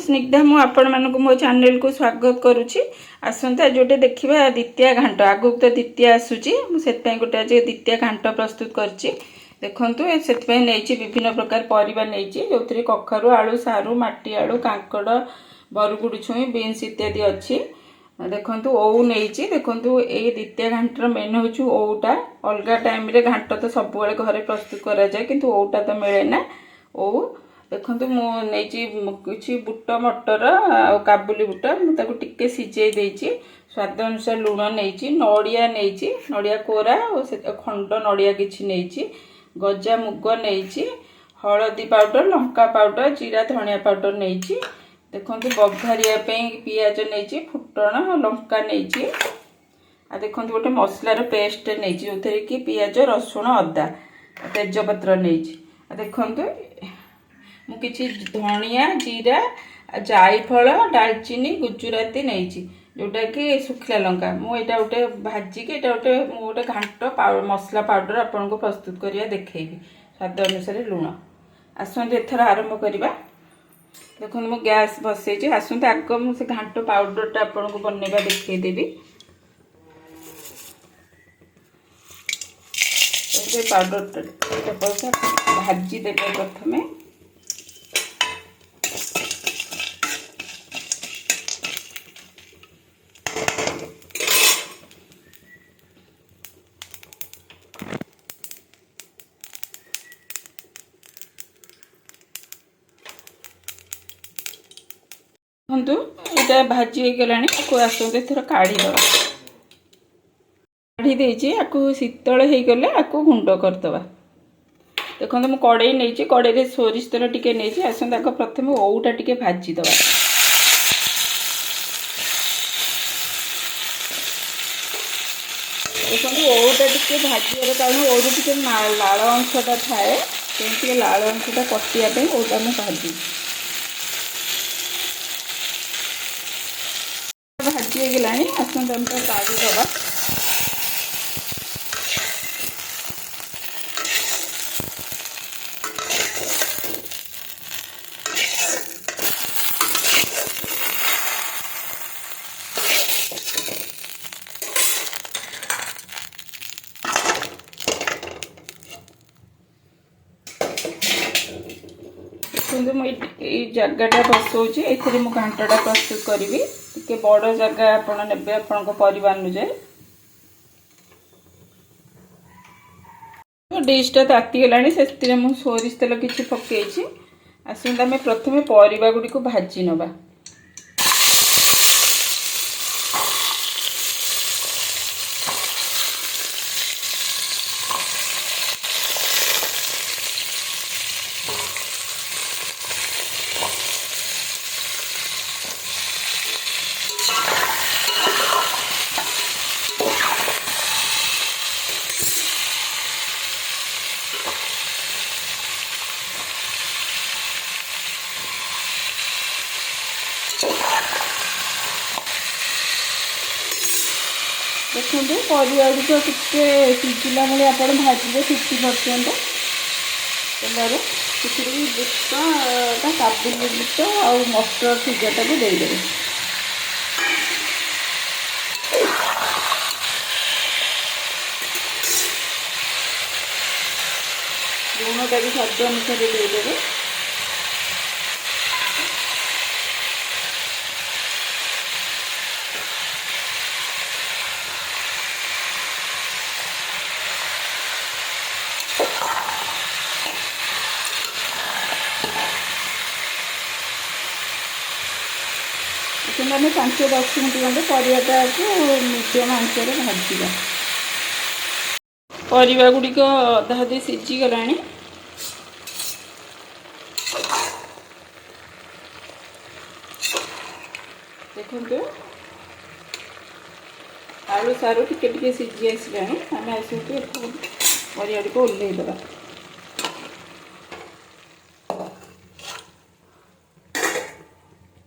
स्निग्धा मु आपण मानक मो चैनल को स्वागत करुच्ची। आसंता जोटे देखा द्वितीय घाट आगु तो द्वितीय आसूची से गोटे आज द्वितीय घाट प्रस्तुत करची। देखंतु से विभिन्न प्रकार परिबा नेची जो कखारु आलू सारू माटी आलू कांकड़ बरगुड़ छुई बीन्स इत्यादि अच्छी। देखंतु ओउ नेची देखंतु ए द्वितीय घाटर मेन होची ओउटा। अलगा टाइम रे घाट तो सब बेले घरे प्रस्तुत करा जाए किंतु ओउटा तो मिले ना। ओउ देखंतु मु नेची किछि बुट मटर आ काबुली बुट मुझे टिके सिझे देछि। स्वाद अनुसार लुण नेछि नड़िया नेछि नड़िया कोरा और से खंड नड़िया किछि नेछि गजा मुग नेछि हळदी पाउडर लंका पाउडर जीरा धनिया पाउडर नेछि। देखंतु बघारिया पे पियाज नेछि फुटण लंका नेछि। आ देखंतु गोटे मसलार पेस्ट नेछि जोथरे कि पियाज रसुण अदा तेजपत्र नेछि। आ देखंतु मु किछि धनिया जीरा जायफल दालचीनी गुजराती नेछि जोटा कि सुखला लंका मु एटा गोटे भाजी के एटा गोटे मु गोटे घांट मसला पाउडर आपन को प्रस्तुत करिया देखैबी। स्वाद अनुसार लुण आसंत एथर आरंभ करिबा। देखो मु गैस बसैछि आसंत आग मु से घांट पाउडर टा आपन को बनेबा देखै देबी। ए पाउडर टा भाजी देबे प्रथमे देखो यहाँ भाजी गलानी आसते थोड़ा काढ़ीद काढ़ी देची शीतल हो गले आपको गुंड करदे। देखो मुझे कड़े नहीं कड़े सोरिष तेल टिके नहीं आसते प्रथम ओउटा टिके भाजीद। देखो ओउटा टिके भाजी कारण ओरु टिके लाल अंशटा थाए से लाल अंशटा कटियापी ओटा मुझे भाजी भाजी गलानी आसते हम काढ़ीदबा। मुझे जगटा बसौची ए घाटा प्रस्तुत करी टे बड़ जगह आपड़ ने आपण परिवार अनुजाए डिशटा तातीगला से सोरिष तेल किसी पकई आसते आम प्रथम परिबा गुड़ी को भाजी नवा। देखते परिवार को टिके सिझिला भाई आप भाजबे 50% तेल बुटा काबुली बुट आ मटर सिझाटा भी देदेवे। लुणटा भी स्वाद अनुसार देदेवे। मैंने 5-10 मिनट खंडे परिवाटा को मीडियम आंच भाजा। परिवा गुड़िक अधा अधी सीझीगला। देखो आलू सारू टिके टिके सीझी आसला आम आसके परिवा को ओल्लैदबा।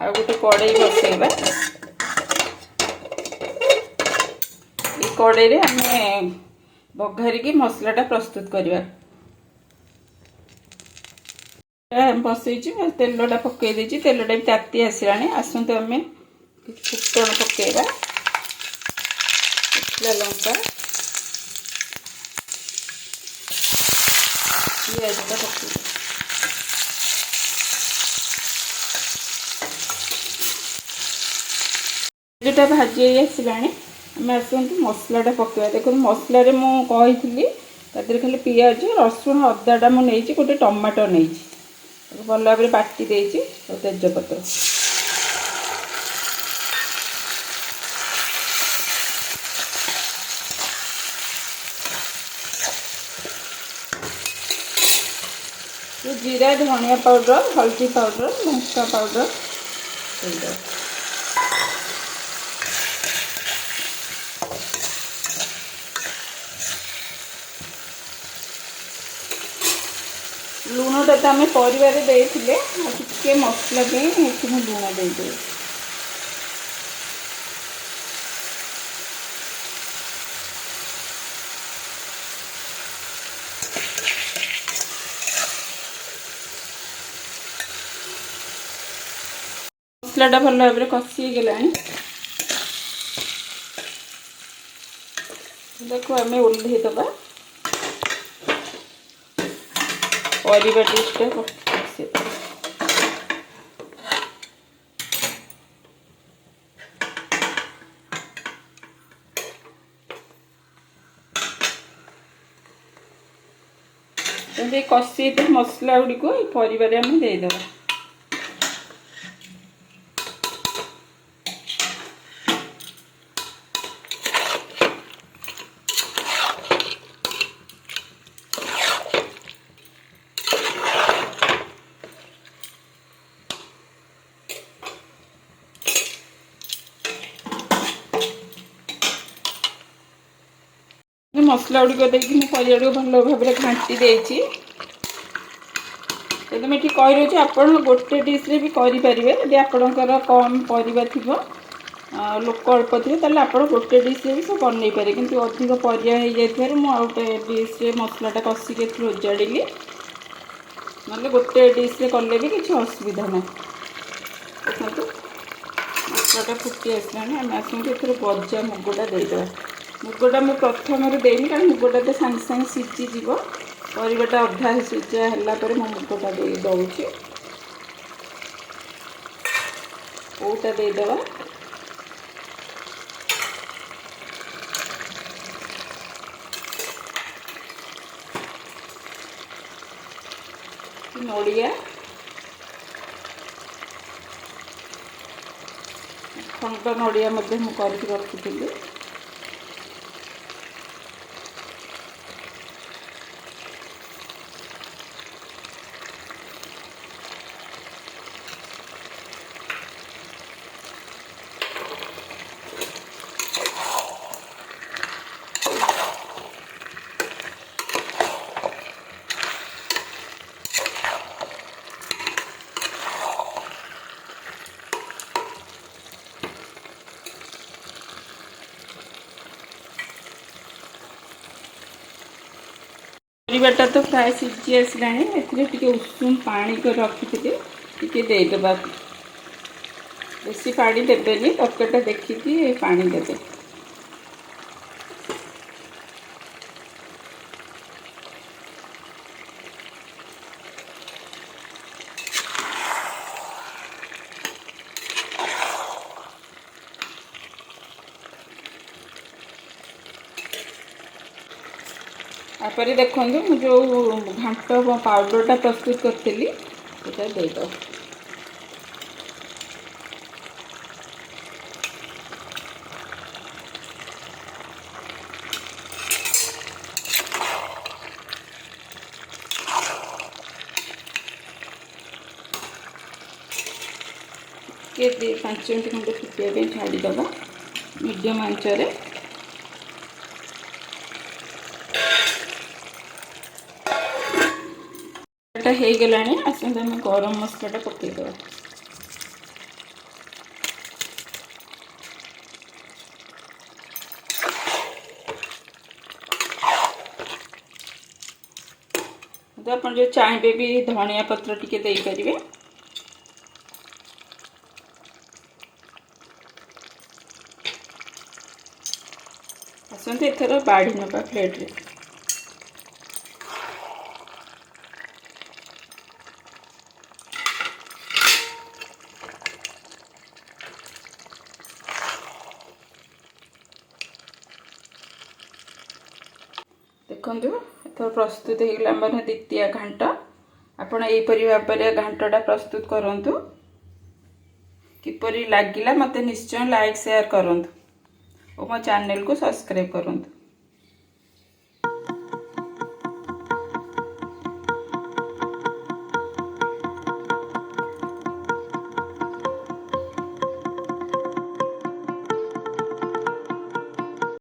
आ गोटे कड़े बसैबा कड़े आम बघारिकी मसलाटा प्रस्तुत करवा। बसई तेलटा पकई देती तेलटा भी ताती आसला आसतु आम फुटण पकईवा लंका पिआजटा पकई पिआजटा भाजी आसला आम आसतु मसलाटा पकईवा देखो मसलार मुझी खाली पिआज रसुण अदाटा मुझे गोटे टमाटो नहीं भल भाव बाटी देती तेजपत्र जीरा धनिया पाउडर हल्दी पाउडर लंका पाउडर लुणटा तो आम परिवार देते टे मसला लुण दे मसलाटा भल भाव में कषिगला देखो आम ओल्लईदबा परिवा डिशटा कषि मसला गुड़ी को परिवार आम देदेबा मसला गुड़िक देखिए परिवार को भल भाव में घाटी देती तुम ये कही आप गोटे डिश्रे भी करेंगे यदि आपंकर कम परिवा थी लोक अल्प थे तो आप गोटे डिश्रे भी सब बनई पारे कि अधिक परिया हो जाए मुझे डिश्रे मसलाटा कषिक उजाड़ी ना गोटे डिश्रे कले भी किसी असुविधा ना देखो मसलाटा फुटी आसला आम आसते गजा मुगटा देदेवा मुगटा मुझे प्रथम देनी कारण मुगटा तो सांगे सांगे सीझीज परिवाटा अधा सीझा है मो मुगटा दौची ओटा देदेवा नड़िया खंड नड़िया मुझे रखी परिवाटा तो प्राय सीझी आसला उषुम पानी को रखी टी देदेबा बेसी पानी देवेनि तरकारीटा देखिकी पानी देते तापर देखो जो घाट पाउडरटा प्रस्तुत करी देद के 5 मिनट खंडे फुटिया छाड़ीदबा मीडियम आंचरे हो गला आसते आम गरम मसलाटा पकईदबा आप जो चाहे भी धनिया पत्र टिके दे पारिबे। आसते एथर बाढ़ी नवा प्लेट रे। देखु एथर प्रस्तुत होगा आम द्वितीय घांट। आपण यहीपरि भाव में घांटा प्रस्तुत करूँ। किपरि लगिला मते निश्चय लाइक शेयर करूँ और मो चैनल को सब्सक्राइब करूँ।